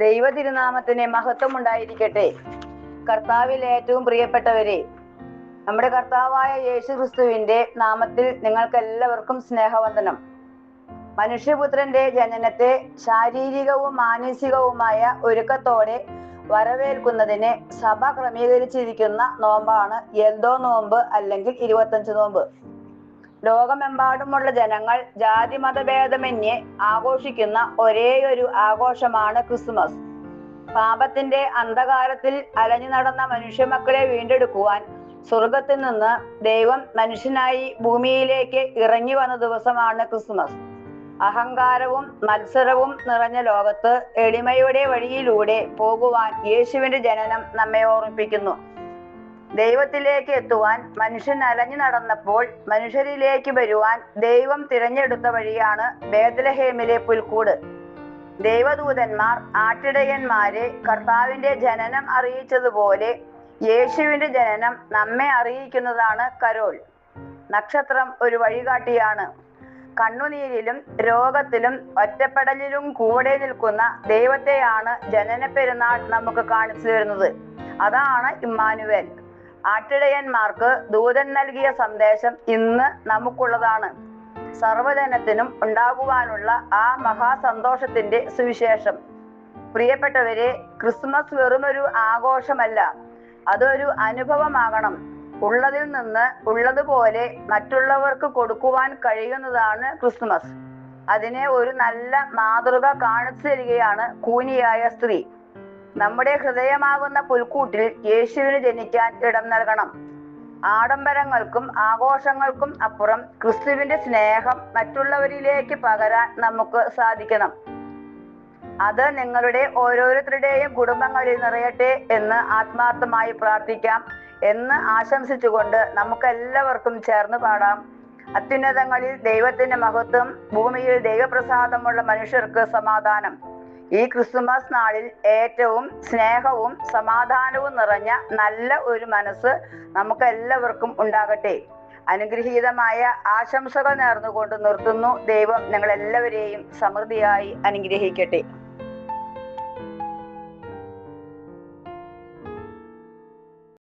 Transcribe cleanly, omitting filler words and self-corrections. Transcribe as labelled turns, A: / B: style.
A: ദൈവ തിരുനാമത്തിന് മഹത്വം ഉണ്ടായിരിക്കട്ടെ. കർത്താവിൽ ഏറ്റവും പ്രിയപ്പെട്ടവരെ, നമ്മുടെ കർത്താവായ യേശു ക്രിസ്തുവിന്റെ നാമത്തിൽ നിങ്ങൾക്ക് എല്ലാവർക്കും സ്നേഹവന്ദനം. മനുഷ്യപുത്രന്റെ ജനനത്തെ ശാരീരികവും മാനസികവുമായ ഒരുക്കത്തോടെ വരവേൽക്കുന്നതിന് സഭ ക്രമീകരിച്ചിരിക്കുന്ന നോമ്പാണ് എൽദോ നോമ്പ്, അല്ലെങ്കിൽ 25 നോമ്പ്. ലോകമെമ്പാടുമുള്ള ജനങ്ങൾ ജാതി മതഭേദമന്യേ ആഘോഷിക്കുന്ന ഒരേയൊരു ആഘോഷമാണ് ക്രിസ്തുമസ്. പാപത്തിന്റെ അന്ധകാരത്തിൽ അലഞ്ഞു നടന്ന മനുഷ്യമക്കളെ വീണ്ടെടുക്കുവാൻ സ്വർഗത്തിൽ നിന്ന് ദൈവം മനുഷ്യനായി ഭൂമിയിലേക്ക് ഇറങ്ങി വന്ന ദിവസമാണ് ക്രിസ്തുമസ്. അഹങ്കാരവും മത്സരവും നിറഞ്ഞ ലോകത്ത് എളിമയുടെ വഴിയിലൂടെ പോകുവാൻ യേശുവിന്റെ ജനനം നമ്മെ ഓർമ്മിപ്പിക്കുന്നു. ദൈവത്തിലേക്ക് എത്തുവാൻ മനുഷ്യൻ അലഞ്ഞു നടന്നപ്പോൾ മനുഷ്യരിലേക്ക് വരുവാൻ ദൈവം തിരഞ്ഞെടുത്ത വഴിയാണ് ബേത്ലഹേമിലെ പുൽക്കൂട്. ദൈവദൂതന്മാർ ആട്ടിടയന്മാരെ കർത്താവിന്റെ ജനനം അറിയിച്ചതുപോലെ യേശുവിന്റെ ജനനം നമ്മെ അറിയിക്കുന്നതാണ് കരോൾ. നക്ഷത്രം ഒരു വഴികാട്ടിയാണ്. കണ്ണുനീരിലും രോഗത്തിലും ഒറ്റപ്പെടലിലും കൂടെ നിൽക്കുന്ന ദൈവത്തെയാണ് ജനന പെരുന്നാൾ നമുക്ക് കാണിച്ചു തരുന്നത്. അതാണ് ഇമ്മാനുവേൽ. ആട്ടിടയന്മാർക്ക് ദൂതൻ നൽകിയ സന്ദേശം ഇന്ന് നമുക്കുള്ളതാണ്. സർവ്വജനത്തിനും ഉണ്ടാകുവാനുള്ള ആ മഹാസന്തോഷത്തിന്റെ സുവിശേഷം. പ്രിയപ്പെട്ടവരെ, ക്രിസ്മസ് വെറുമൊരു ആഘോഷമല്ല, അതൊരു അനുഭവമാകണം. ഉള്ളതിൽ നിന്ന് ഉള്ളതുപോലെ മറ്റുള്ളവർക്ക് കൊടുക്കുവാൻ കഴിയുന്നതാണ് ക്രിസ്മസ്. അതിനെ ഒരു നല്ല മാതൃക കാണിച്ചു തരികയാണ് കൂനിയായ സ്ത്രീ. നമ്മുടെ ഹൃദയമാകുന്ന പുൽക്കൂട്ടിൽ യേശുവിന് ജനിക്കാൻ ഇടം നൽകണം. ആഡംബരങ്ങൾക്കും ആഘോഷങ്ങൾക്കും അപ്പുറം ക്രിസ്തുവിന്റെ സ്നേഹം മറ്റുള്ളവരിലേക്ക് പകരാൻ നമുക്ക് സാധിക്കണം. അത് നിങ്ങളുടെ ഓരോരുത്തരുടെയും കുടുംബങ്ങളിൽ നിറയട്ടെ എന്ന് ആത്മാർത്ഥമായി പ്രാർത്ഥിക്കാം എന്ന് ആശംസിച്ചുകൊണ്ട് നമുക്കെല്ലാവർക്കും ചേർന്ന് പാടാം. അത്യുന്നതങ്ങളിൽ ദൈവത്തിന്റെ മഹത്വം, ഭൂമിയിൽ ദൈവപ്രസാദമുള്ള മനുഷ്യർക്ക് സമാധാനം. ഈ ക്രിസ്തുമസ് നാളിൽ ഏറ്റവും സ്നേഹവും സമാധാനവും നിറഞ്ഞ നല്ല ഒരു മനസ്സ് നമുക്ക് എല്ലാവർക്കും ഉണ്ടാകട്ടെ. അനുഗ്രഹീതമായ ആശംസകൾ നേർന്നുകൊണ്ട് നിർത്തുന്നു. ദൈവം ഞങ്ങളെല്ലാവരെയും സമൃദ്ധിയായി അനുഗ്രഹിക്കട്ടെ.